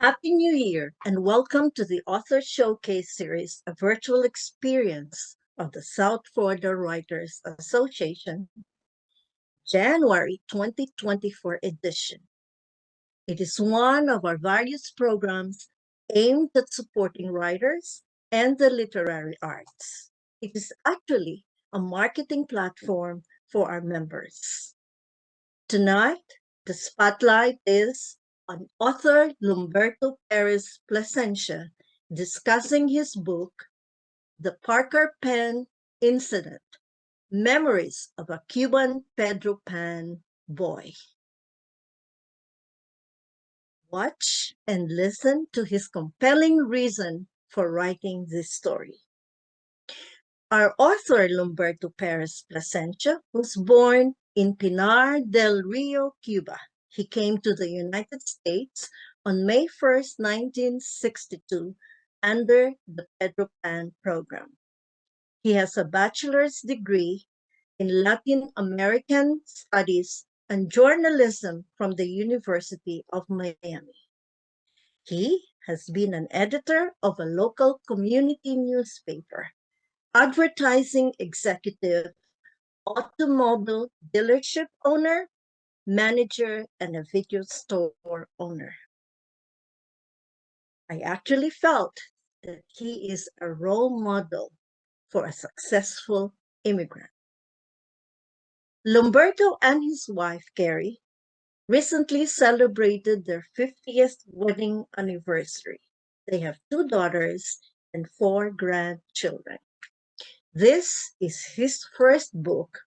Happy New Year and welcome to the Author Showcase Series, a virtual experience of the South Florida Writers Association, January 2024 edition. It is one of our various programs aimed at supporting writers and the literary arts. It is actually a marketing platform for our members. Tonight, the spotlight is on author Lomberto Perez Plasencia discussing his book, The Parker Pen Incident, Memories of a Cuban Pedro Pan Boy. Watch and listen to his compelling reason for writing this story. Our author, Lomberto Perez Plasencia, was born in Pinar del Rio, Cuba. He came to the United States on May 1st, 1962, under the Pedro Pan program. He has a bachelor's degree in Latin American Studies and Journalism from the University of Miami. He has been an editor of a local community newspaper, advertising executive, automobile dealership owner, manager, and a video store owner. I actually felt that he is a role model for a successful immigrant. Lomberto and his wife, Carrie, recently celebrated their 50th wedding anniversary. They have 2 daughters and 4 grandchildren. This is his first book,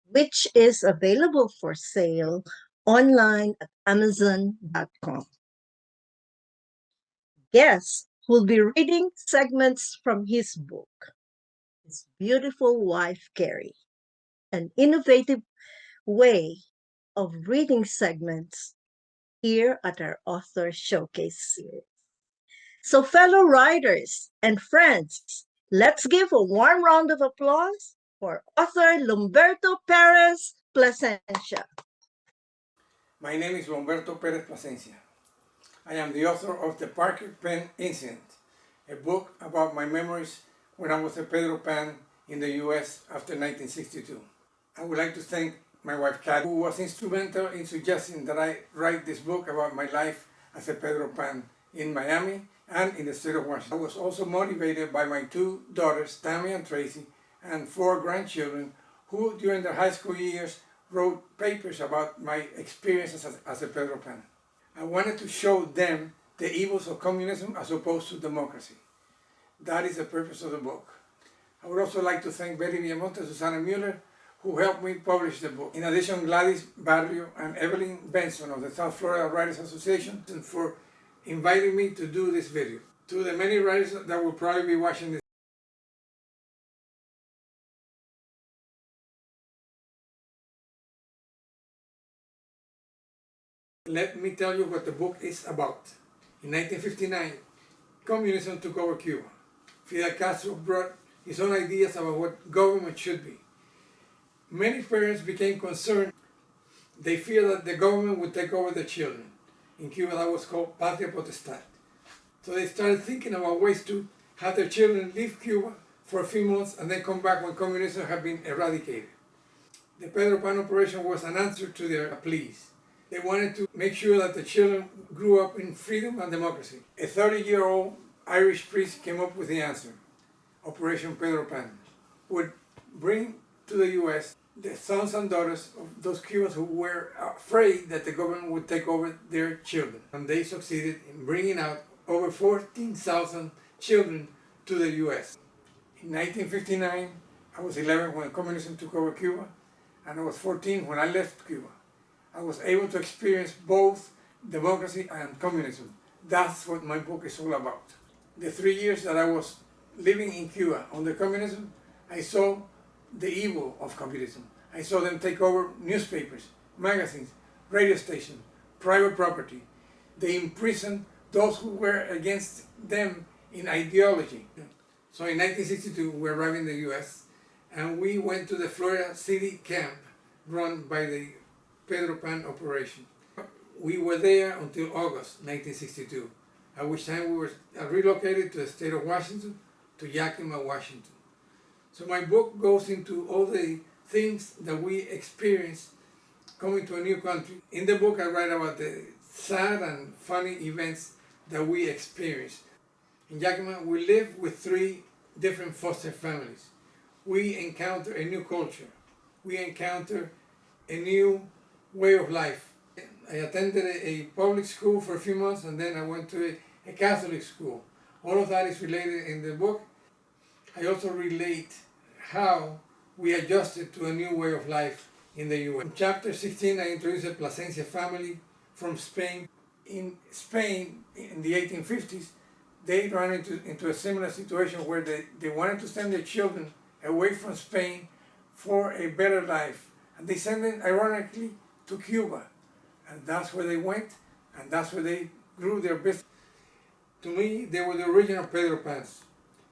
which is available for sale online at Amazon.com. Guests will be reading segments from his book, his beautiful wife, Carrie, an innovative way of reading segments here at our Author Showcase series. So, fellow writers and friends, let's give a warm round of applause for author Lomberto Perez Plasencia. My name is Lomberto Perez Plasencia. I am the author of The Parker Pen Incident, a book about my memories when I was a Pedro Pan in the U.S. after 1962. I would like to thank my wife, Kat, who was instrumental in suggesting that I write this book about my life as a Pedro Pan in Miami and in the state of Washington. I was also motivated by my 2 daughters, Tammy and Tracy, and 4 grandchildren who, during their high school years, wrote papers about my experiences as a Pedro Pan. I wanted to show them the evils of communism as opposed to democracy. That is the purpose of the book. I would also like to thank Betty Villamonte and Susana Mueller, who helped me publish the book. In addition, Gladys Barrio and Evelyn Benson of the South Florida Writers Association for inviting me to do this video. To the many writers that will probably be watching this, let me tell you what the book is about. In 1959, communism took over Cuba. Fidel Castro brought his own ideas about what government should be. Many parents became concerned. They feared that the government would take over their children. In Cuba, that was called Patria Potestad. So they started thinking about ways to have their children leave Cuba for a few months and then come back when communism had been eradicated. The Pedro Pan operation was an answer to their pleas. They wanted to make sure that the children grew up in freedom and democracy. A 30-year-old Irish priest came up with the answer. Operation Pedro Pan would bring to the U.S. the sons and daughters of those Cubans who were afraid that the government would take over their children. And they succeeded in bringing out over 14,000 children to the U.S. In 1959, I was 11 when communism took over Cuba, and I was 14 when I left Cuba. I was able to experience both democracy and communism. That's what my book is all about. The 3 years that I was living in Cuba under communism, I saw the evil of communism. I saw them take over newspapers, magazines, radio stations, private property. They imprisoned those who were against them in ideology. So in 1962, we arrived in the US and we went to the Florida City camp run by the Pedro Pan operation. We were there until August 1962. at which time we were relocated to the state of Washington, to Yakima, Washington. So my book goes into all the things that we experienced coming to a new country. In the book, I write about the sad and funny events that we experienced. In Yakima, we live with 3 different foster families. We encounter a new culture. We encounter a new way of life. I attended a public school for a few months, and then I went to a Catholic school. All of that is related in the book. I also relate how we adjusted to a new way of life in the U.S. In chapter 16, I introduced a Plasencia family from Spain. In Spain, in the 1850s, they ran into a similar situation where they wanted to send their children away from Spain for a better life. And they sent them, ironically, to Cuba. And that's where they went, and that's where they grew their business. To me, they were the original Pedro Pans.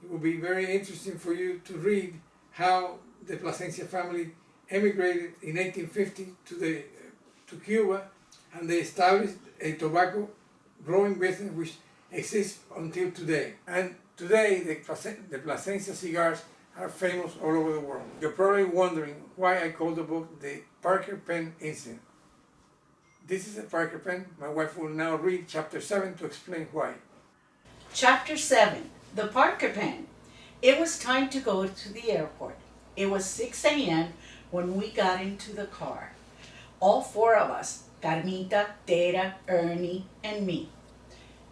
It will be very interesting for you to read how the Plasencia family emigrated in 1850 to Cuba, and they established a tobacco growing business which exists until today. And today, the Plasencia cigars are famous all over the world. You're probably wondering why I call the book The Parker Pen Incident. This is a Parker pen. My wife will now read chapter 7 to explain why. Chapter 7, The Parker Pen. It was time to go to the airport. It was 6 a.m. when we got into the car. All 4 of us, Carmita, Tera, Ernie, and me.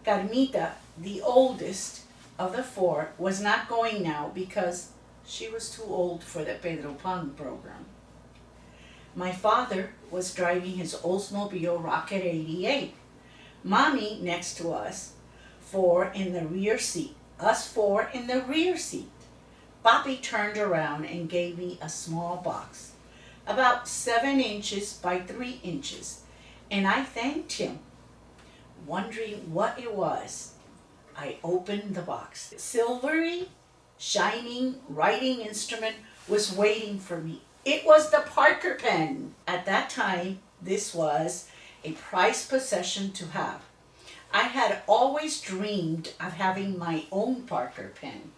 Carmita, the oldest of the 4, was not going now because she was too old for the Pedro Pan program. My father was driving his Oldsmobile Rocket 88. Mommy next to us, 4 in the rear seat. Us 4 in the rear seat. Papi turned around and gave me a small box, about 7 inches by 3 inches, and I thanked him. Wondering what it was, I opened the box. The silvery, shining writing instrument was waiting for me. It was the Parker pen. At that time, this was a prized possession to have. I had always dreamed of having my own Parker pen.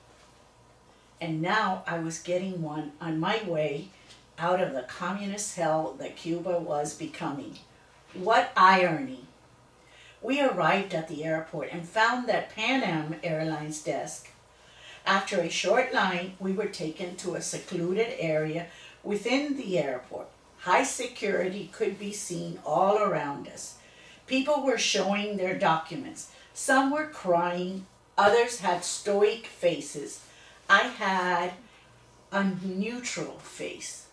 And now I was getting one on my way out of the communist hell that Cuba was becoming. What irony! We arrived at the airport and found that Pan Am Airlines desk. After a short line, we were taken to a secluded area within the airport. High security could be seen all around us. People were showing their documents. Some were crying, others had stoic faces. I had a neutral face.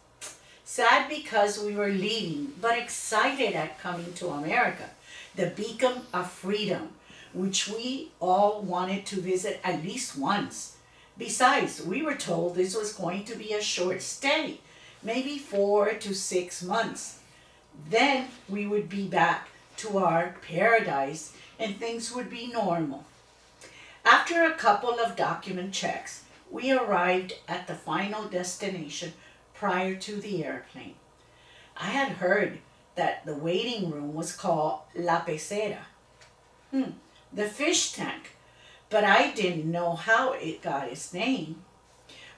Sad because we were leaving, but excited at coming to America, the beacon of freedom, which we all wanted to visit at least once. Besides, we were told this was going to be a short stay, maybe 4 to 6 months. Then we would be back to our paradise and things would be normal. After a couple of document checks, we arrived at the final destination prior to the airplane. I had heard that the waiting room was called La Pecera, the fish tank, but I didn't know how it got its name.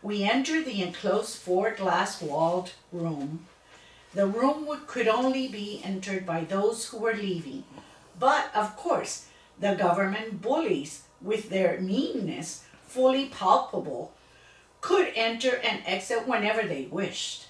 We entered the enclosed 4-glass walled room. The room could only be entered by those who were leaving, but of course the government bullies, with their meanness fully palpable, could enter and exit whenever they wished.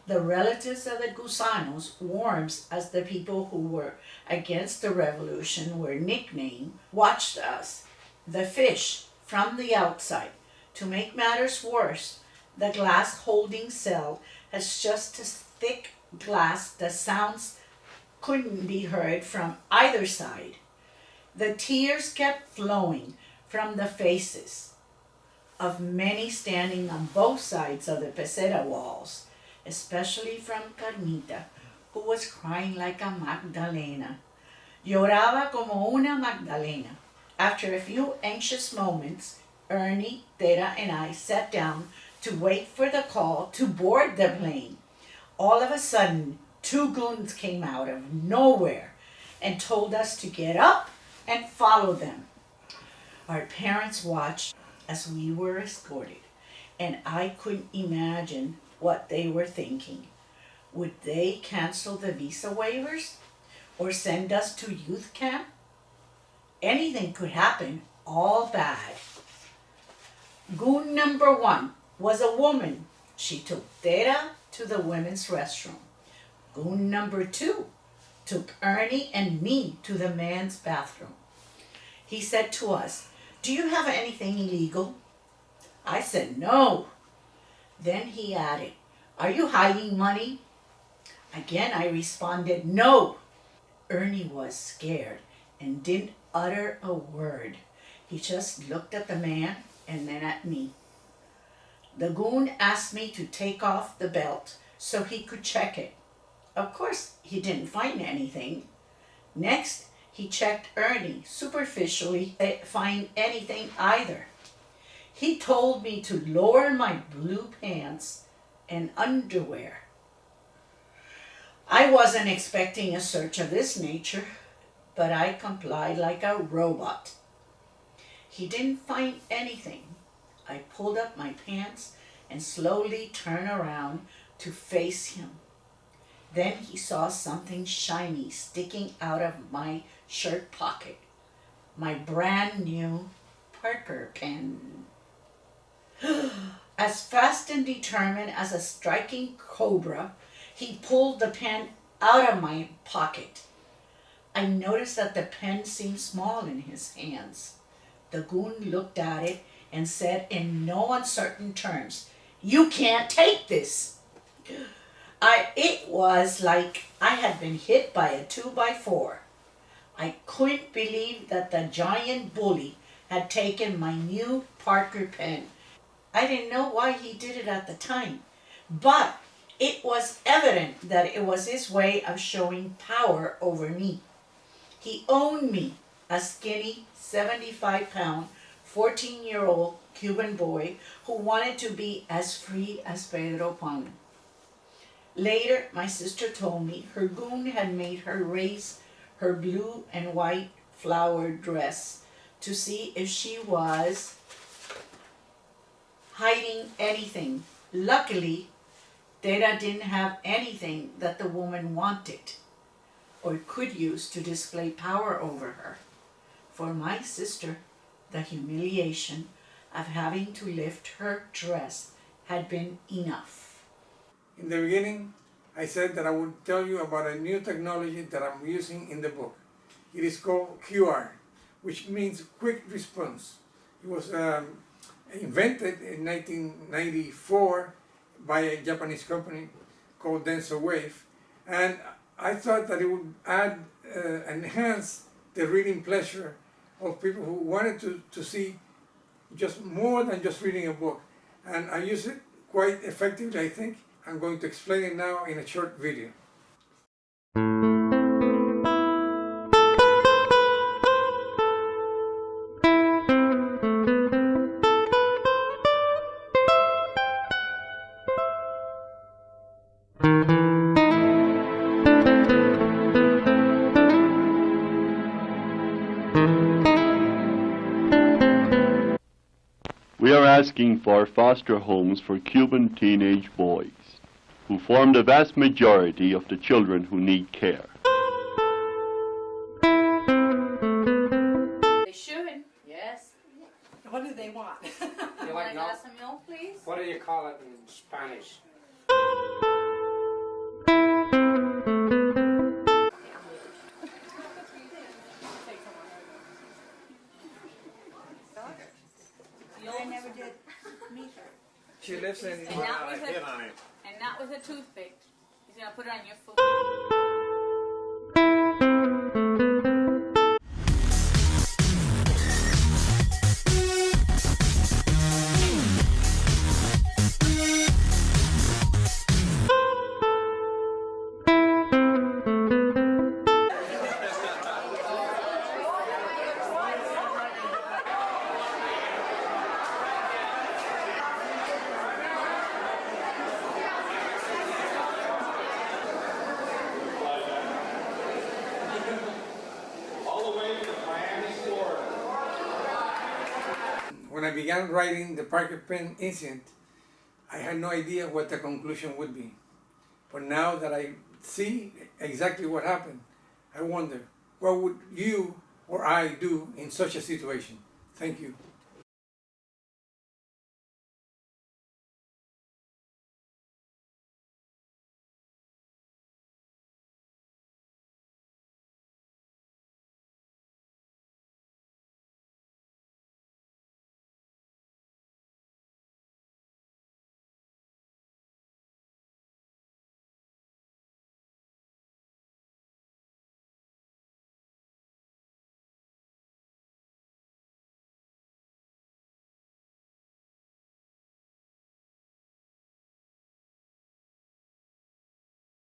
The relatives of the gusanos, worms as the people who were against the revolution were nicknamed, watched us, the fish, from the outside. To make matters worse, the glass holding cell has just as thick glass that sounds couldn't be heard from either side. The tears kept flowing from the faces of many standing on both sides of the pecera walls, especially from Carmita, who was crying like a Magdalena. Lloraba como una Magdalena. After a few anxious moments, Ernie, Tera, and I sat down to wait for the call to board the plane. All of a sudden, 2 goons came out of nowhere and told us to get up and follow them. Our parents watched as we were escorted, and I couldn't imagine what they were thinking. Would they cancel the visa waivers or send us to youth camp? Anything could happen, all bad. Goon number one was a woman. She took Data to the women's restroom. Goon number two took Ernie and me to the men's bathroom. He said to us, "Do you have anything illegal?" I said, "No." Then he added, "Are you hiding money?" Again I responded, "No." Ernie was scared and didn't utter a word. He just looked at the man and then at me. The goon asked me to take off the belt so he could check it. Of course, he didn't find anything. Next, he checked Ernie superficially, didn't find anything either. He told me to lower my blue pants and underwear. I wasn't expecting a search of this nature, but I complied like a robot. He didn't find anything. I pulled up my pants and slowly turned around to face him. Then he saw something shiny sticking out of my shirt pocket. My brand new Parker pen. As fast and determined as a striking cobra, he pulled the pen out of my pocket. I noticed that the pen seemed small in his hands. The goon looked at it and said in no uncertain terms, "You can't take this." It was like I had been hit by a 2x4. I couldn't believe that the giant bully had taken my new Parker pen. I didn't know why he did it at the time, but it was evident that it was his way of showing power over me. He owned me, a skinny, 75-pound, 14-year-old Cuban boy who wanted to be as free as Pedro Pan. Later, my sister told me her goon had made her raise her blue and white flowered dress to see if she was hiding anything. Luckily, Data didn't have anything that the woman wanted or could use to display power over her. For my sister, the humiliation of having to lift her dress had been enough. In the beginning, I said that I would tell you about a new technology that I'm using in the book. It is called QR, which means quick response. It was invented in 1994 by a Japanese company called Denso Wave, and I thought that it would enhance the reading pleasure of people who wanted to see just more than just reading a book. And I use it quite effectively, I think. I'm going to explain it now in a short video. We are asking for foster homes for Cuban teenage boys, who form the vast majority of the children who need care. They should, yes. What do they want? You want a glass of milk, please? What do you call it in Spanish? I never did meet her. She lives in And not with hit a, on it. and not with a toothpick. He's gonna put it on your food. when I began writing the Parker Pen incident, I had no idea what the conclusion would be. But now that I see exactly what happened, I wonder, what would you or I do in such a situation? Thank you.